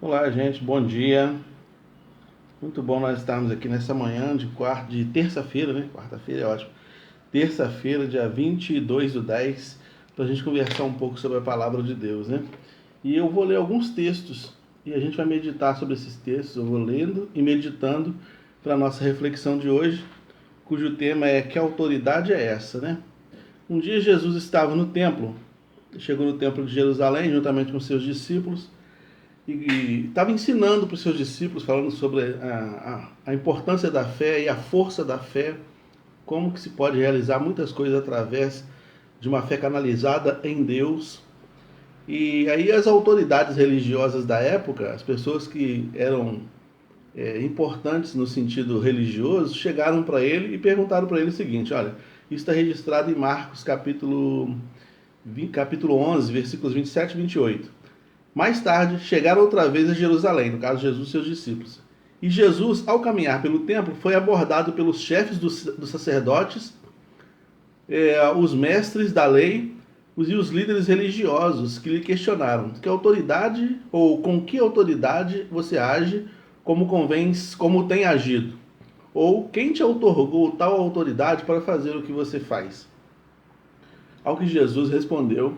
Olá, gente, bom dia. Muito bom nós estarmos aqui nessa manhã de terça-feira, né? Quarta-feira é ótimo. Terça-feira, dia 22/10, para a gente conversar um pouco sobre a palavra de Deus, né? E eu vou ler alguns textos e a gente vai meditar sobre esses textos. Eu vou lendo e meditando para a nossa reflexão de hoje, cujo tema é: que autoridade é essa, né? Um dia Jesus estava no templo, chegou no templo de Jerusalém juntamente com seus discípulos e estava ensinando para os seus discípulos, falando sobre a importância da fé e a força da fé, como que se pode realizar muitas coisas através de uma fé canalizada em Deus. E aí as autoridades religiosas da época, as pessoas que eram importantes no sentido religioso, chegaram para ele e perguntaram para ele o seguinte: olha, isso está registrado em Marcos capítulo 11, versículos 27 e 28. Mais tarde, chegaram outra vez a Jerusalém, no caso Jesus e seus discípulos. E Jesus, ao caminhar pelo templo, foi abordado pelos chefes dos sacerdotes, os mestres da lei e os líderes religiosos, que lhe questionaram: que autoridade ou com que autoridade você age, como tem agido? Ou quem te outorgou tal autoridade para fazer o que você faz? Ao que Jesus respondeu,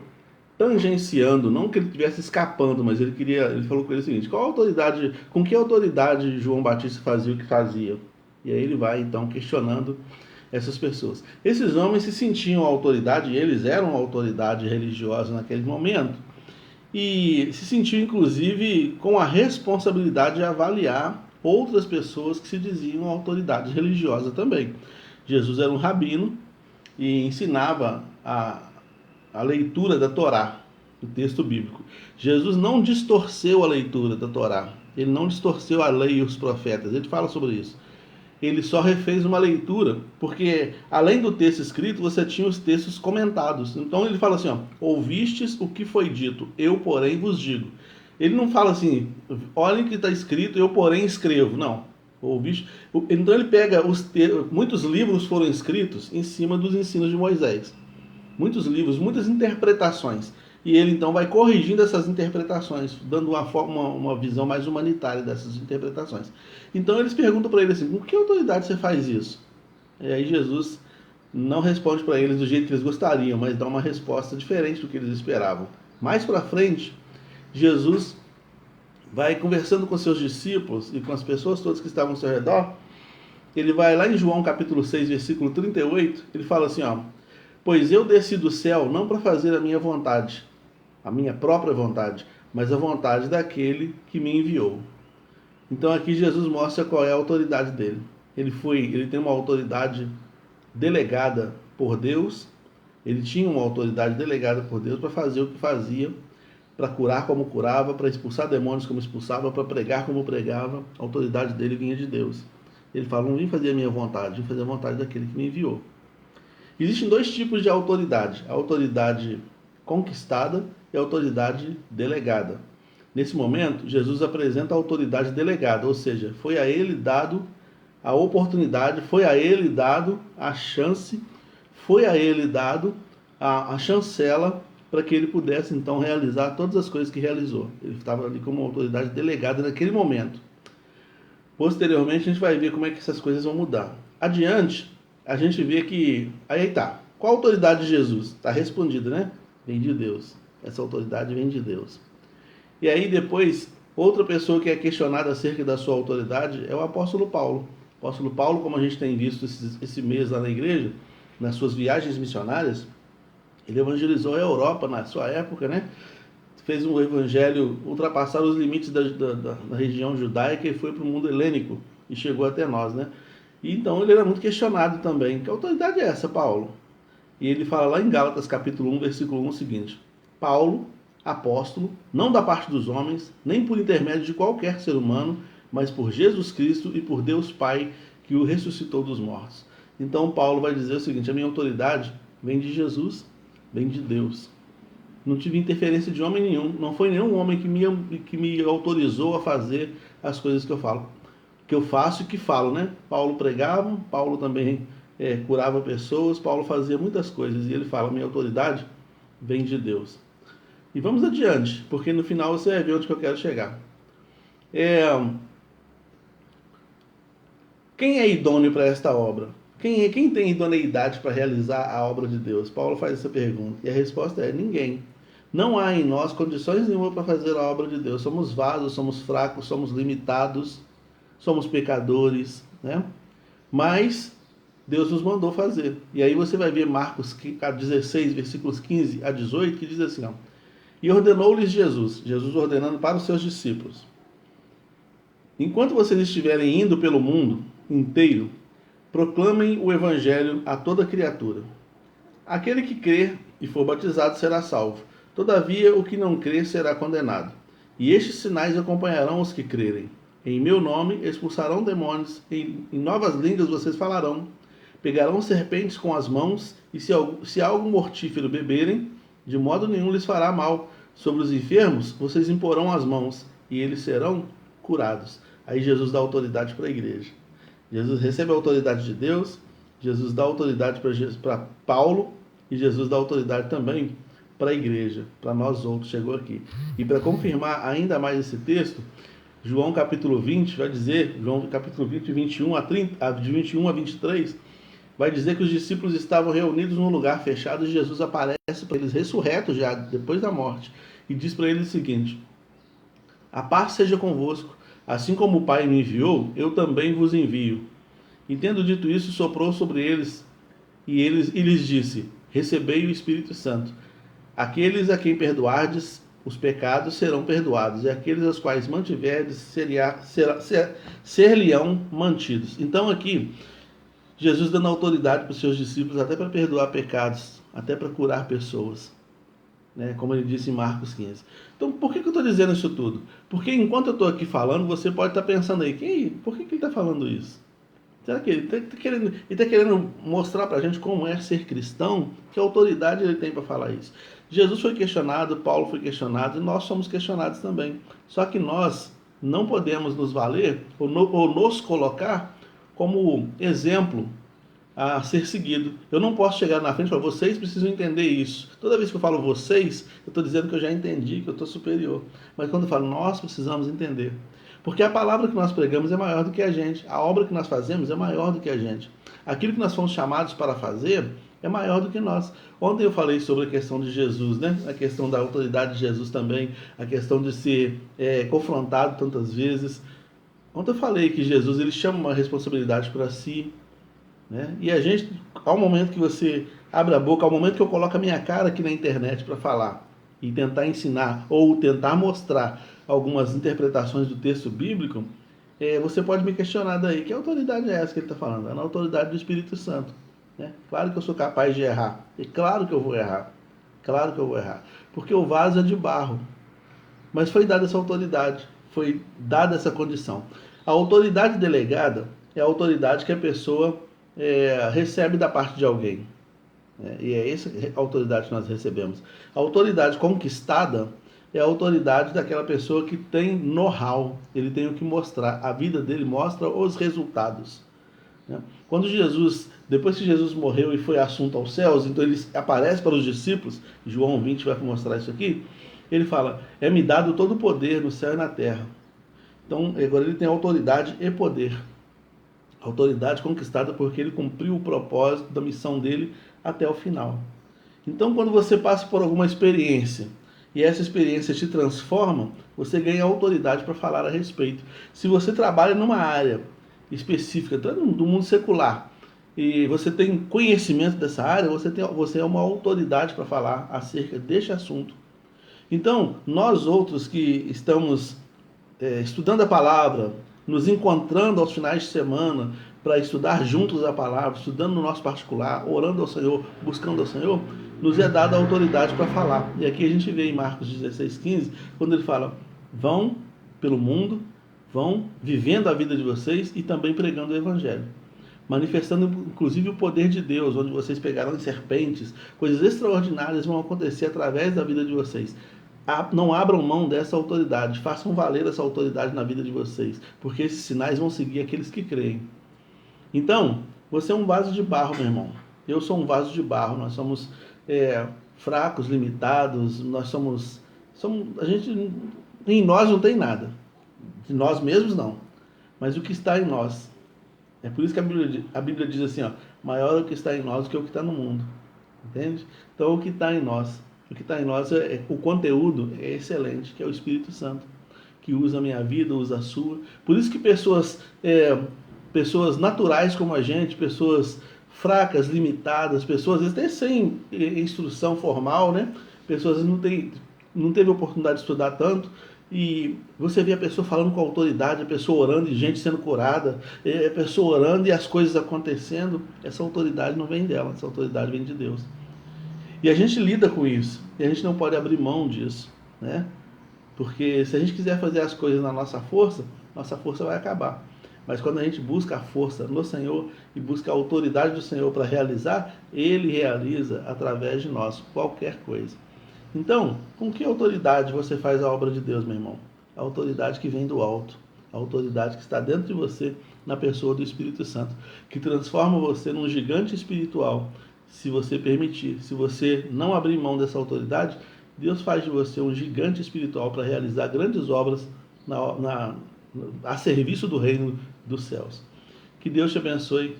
tangenciando, não que ele estivesse escapando, mas ele falou com ele o seguinte: com que autoridade João Batista fazia o que fazia? E aí ele vai então questionando essas pessoas. Esses homens se sentiam autoridade, e eles eram autoridade religiosa naquele momento, e se sentiam inclusive com a responsabilidade de avaliar outras pessoas que se diziam autoridade religiosa também. Jesus era um rabino e ensinava a leitura da Torá, do texto bíblico. Jesus não distorceu a leitura da Torá, ele não distorceu a lei e os profetas, ele fala sobre isso. Ele só refez uma leitura, porque além do texto escrito, você tinha os textos comentados. Então ele fala assim, ó: ouvistes o que foi dito, eu porém vos digo. Ele não fala assim: olhem o que está escrito, eu porém escrevo. Não. Ouviste? Então ele pega muitos livros foram escritos em cima dos ensinos de Moisés. Muitos livros, muitas interpretações. E ele então vai corrigindo essas interpretações, dando uma visão mais humanitária dessas interpretações. Então eles perguntam para ele assim: com que autoridade você faz isso? E aí Jesus não responde para eles do jeito que eles gostariam, mas dá uma resposta diferente do que eles esperavam. Mais para frente, Jesus vai conversando com seus discípulos e com as pessoas todas que estavam ao seu redor. Ele vai lá em João capítulo 6, versículo 38, ele fala assim, ó: pois eu desci do céu não para fazer a minha vontade, a minha própria vontade, mas a vontade daquele que me enviou. Então aqui Jesus mostra qual é a autoridade dele. Ele tem uma autoridade delegada por Deus, ele tinha uma autoridade delegada por Deus para fazer o que fazia, para curar como curava, para expulsar demônios como expulsava, para pregar como pregava. A autoridade dele vinha de Deus. Ele fala: não vim fazer a minha vontade, vim fazer a vontade daquele que me enviou. Existem dois tipos de autoridade: a autoridade conquistada e a autoridade delegada. Nesse momento, Jesus apresenta a autoridade delegada, ou seja, foi a ele dado a oportunidade, foi a ele dado a chance, foi a ele dado a chancela para que ele pudesse então realizar todas as coisas que realizou. Ele estava ali como autoridade delegada naquele momento. Posteriormente a gente vai ver como é que essas coisas vão mudar. Adiante, a gente vê que... Aí tá. Qual a autoridade de Jesus? Está respondido, né? Vem de Deus. Essa autoridade vem de Deus. E aí depois, outra pessoa que é questionada acerca da sua autoridade é o apóstolo Paulo. O apóstolo Paulo, como a gente tem visto esse mês lá na igreja, nas suas viagens missionárias, ele evangelizou a Europa na sua época, né? Fez um evangelho ultrapassar os limites da região judaica e foi para o mundo helênico e chegou até nós, né? E então ele era muito questionado também. Que autoridade é essa, Paulo? E ele fala lá em Gálatas capítulo 1, versículo 1 o seguinte: Paulo, apóstolo, não da parte dos homens, nem por intermédio de qualquer ser humano, mas por Jesus Cristo e por Deus Pai, que o ressuscitou dos mortos. Então Paulo vai dizer o seguinte: a minha autoridade vem de Jesus, vem de Deus. Não tive interferência de homem nenhum. Não foi nenhum homem que me autorizou a fazer as coisas que eu falo. Que eu faço e que falo, né? Paulo pregava, Paulo também curava pessoas, Paulo fazia muitas coisas. E ele fala: minha autoridade vem de Deus. E vamos adiante, porque no final você vai ver onde que eu quero chegar. Quem é idôneo para esta obra? Quem tem idoneidade para realizar a obra de Deus? Paulo faz essa pergunta. E a resposta é: ninguém. Não há em nós condições nenhuma para fazer a obra de Deus. Somos vasos, somos fracos, somos limitados, somos pecadores, né? Mas Deus nos mandou fazer. E aí você vai ver Marcos 16, versículos 15 a 18, que diz assim, ó: e ordenou-lhes Jesus ordenando para os seus discípulos: enquanto vocês estiverem indo pelo mundo inteiro, proclamem o evangelho a toda criatura. Aquele que crer e for batizado será salvo. Todavia, o que não crer será condenado. E estes sinais acompanharão os que crerem. Em meu nome expulsarão demônios, em novas línguas vocês falarão, pegarão serpentes com as mãos, e se algo mortífero beberem, de modo nenhum lhes fará mal. Sobre os enfermos vocês imporão as mãos, e eles serão curados. Aí Jesus dá autoridade para a igreja. Jesus recebe a autoridade de Deus, Jesus dá autoridade para Paulo, e Jesus dá autoridade também para a igreja, para nós outros, chegou aqui. E para confirmar ainda mais esse texto, João capítulo 20 vai dizer, João capítulo 20, 21 a 30, de 21 a 23, vai dizer que os discípulos estavam reunidos num lugar fechado e Jesus aparece para eles ressurretos já, depois da morte, e diz para eles o seguinte: a paz seja convosco, assim como o Pai me enviou, eu também vos envio. E tendo dito isso, soprou sobre eles e lhes disse: recebei o Espírito Santo. Aqueles a quem perdoardes os pecados serão perdoados, e aqueles aos quais mantiverdes ser-lhe-ão mantidos. Então aqui, Jesus dando autoridade para os seus discípulos até para perdoar pecados, até para curar pessoas, né? Como ele disse em Marcos 15. Então, por que eu estou dizendo isso tudo? Porque enquanto eu estou aqui falando, você pode estar pensando aí, por que ele está falando isso? Será que ele está querendo mostrar para a gente como é ser cristão? Que autoridade ele tem para falar isso? Jesus foi questionado, Paulo foi questionado, e nós somos questionados também. Só que nós não podemos nos valer ou nos colocar como exemplo a ser seguido. Eu não posso chegar na frente e falar: vocês precisam entender isso. Toda vez que eu falo vocês, eu estou dizendo que eu já entendi, que eu estou superior. Mas quando eu falo nós precisamos entender, porque a palavra que nós pregamos é maior do que a gente, a obra que nós fazemos é maior do que a gente, aquilo que nós fomos chamados para fazer é maior do que nós. Ontem eu falei sobre a questão de Jesus, né? A questão da autoridade de Jesus também, a questão de ser confrontado tantas vezes. Ontem eu falei que Jesus ele chama uma responsabilidade para si, né? E a gente, ao momento que você abre a boca, ao momento que eu coloco a minha cara aqui na internet para falar e tentar ensinar ou tentar mostrar algumas interpretações do texto bíblico, você pode me questionar daí: que autoridade é essa que ele está falando? É na autoridade do Espírito Santo, né? Claro que eu sou capaz de errar, e claro que eu vou errar, claro que eu vou errar, porque o vaso é de barro, mas foi dada essa autoridade, foi dada essa condição. A autoridade delegada é a autoridade que a pessoa recebe da parte de alguém, né? E é essa autoridade que nós recebemos. A autoridade conquistada é a autoridade daquela pessoa que tem know-how, ele tem o que mostrar, a vida dele mostra os resultados, né? Quando Jesus, depois que Jesus morreu e foi assunto aos céus, então ele aparece para os discípulos, João 20 vai mostrar isso aqui, ele fala: é-me dado todo o poder no céu e na terra. Então agora ele tem autoridade e poder, autoridade conquistada porque ele cumpriu o propósito da missão dele até o final. Então quando você passa por alguma experiência e essa experiência te transforma, você ganha autoridade para falar a respeito. Se você trabalha numa área específica, do mundo secular, e você tem conhecimento dessa área, você é uma autoridade para falar acerca deste assunto. Então, nós outros que estamos estudando a palavra, nos encontrando aos finais de semana para estudar juntos a palavra, estudando no nosso particular, orando ao Senhor, buscando ao Senhor, nos é dada a autoridade para falar. E aqui a gente vê em Marcos 16:15, quando ele fala: vão pelo mundo, vão vivendo a vida de vocês e também pregando o evangelho, manifestando inclusive o poder de Deus, onde vocês pegarão serpentes, coisas extraordinárias vão acontecer através da vida de vocês. Não abram mão dessa autoridade, façam valer essa autoridade na vida de vocês, porque esses sinais vão seguir aqueles que creem. Então, você é um vaso de barro, meu irmão. Eu sou um vaso de barro. Nós somos fracos, limitados. Nós somos, em nós não tem nada. De nós mesmos não, mas o que está em nós. É por isso que a Bíblia diz assim, ó, maior é o que está em nós do que o que está no mundo. Entende? Então o que está em nós, o conteúdo é excelente, que é o Espírito Santo, que usa a minha vida, usa a sua. Por isso que pessoas naturais como a gente, pessoas fracas, limitadas, pessoas às vezes até sem instrução formal, né? Pessoas não teve oportunidade de estudar tanto, e você vê a pessoa falando com autoridade, a pessoa orando e gente sendo curada, a pessoa orando e as coisas acontecendo. Essa autoridade não vem dela, essa autoridade vem de Deus. E a gente lida com isso, e a gente não pode abrir mão disso, né? Porque se a gente quiser fazer as coisas na nossa força vai acabar. Mas quando a gente busca a força no Senhor e busca a autoridade do Senhor para realizar, Ele realiza através de nós qualquer coisa. Então, com que autoridade você faz a obra de Deus, meu irmão? A autoridade que vem do alto, a autoridade que está dentro de você, na pessoa do Espírito Santo, que transforma você num gigante espiritual, se você permitir. Se você não abrir mão dessa autoridade, Deus faz de você um gigante espiritual para realizar grandes obras a serviço do reino dos céus. Que Deus te abençoe.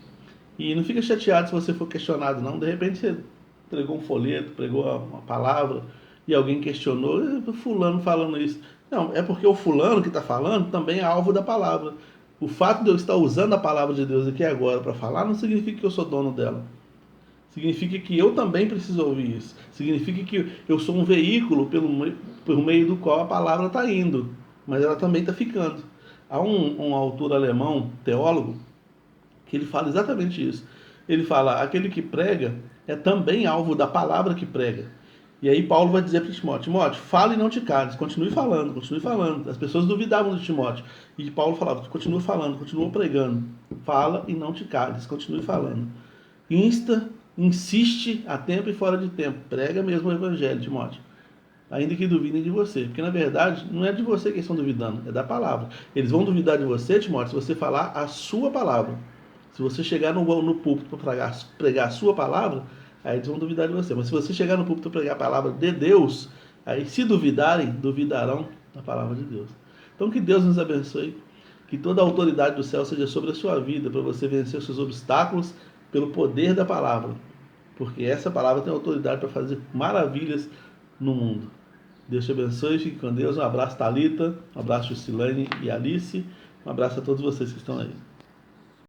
E não fica chateado se você for questionado, não. De repente você pregou um folheto, pregou uma palavra e alguém questionou, fulano falando isso. Não, é porque o fulano que está falando também é alvo da palavra. O fato de eu estar usando a palavra de Deus aqui agora para falar não significa que eu sou dono dela. Significa que eu também preciso ouvir isso. Significa que eu sou um veículo pelo meio do qual a palavra está indo, mas ela também está ficando. Há um autor alemão, teólogo, que ele fala exatamente isso. Ele fala, aquele que prega é também alvo da palavra que prega. E aí Paulo vai dizer para Timóteo, fala e não te cales, continue falando, continue falando. As pessoas duvidavam de Timóteo. E Paulo falava, continua falando, continua pregando. Fala e não te cales, continue falando. Insiste a tempo e fora de tempo. Prega mesmo o evangelho, Timóteo. Ainda que duvidem de você. Porque na verdade não é de você que eles estão duvidando, é da palavra. Eles vão duvidar de você, Timóteo, se você falar a sua palavra. Se você chegar no púlpito para pregar a sua palavra, aí eles vão duvidar de você. Mas se você chegar no púlpito para pregar a palavra de Deus, aí se duvidarem, duvidarão da palavra de Deus. Então que Deus nos abençoe. Que toda a autoridade do céu seja sobre a sua vida, para você vencer os seus obstáculos pelo poder da palavra. Porque essa palavra tem autoridade para fazer maravilhas no mundo. Deus te abençoe, fique com Deus. Um abraço, Thalita, um abraço, Juscelane e Alice. Um abraço a todos vocês que estão aí.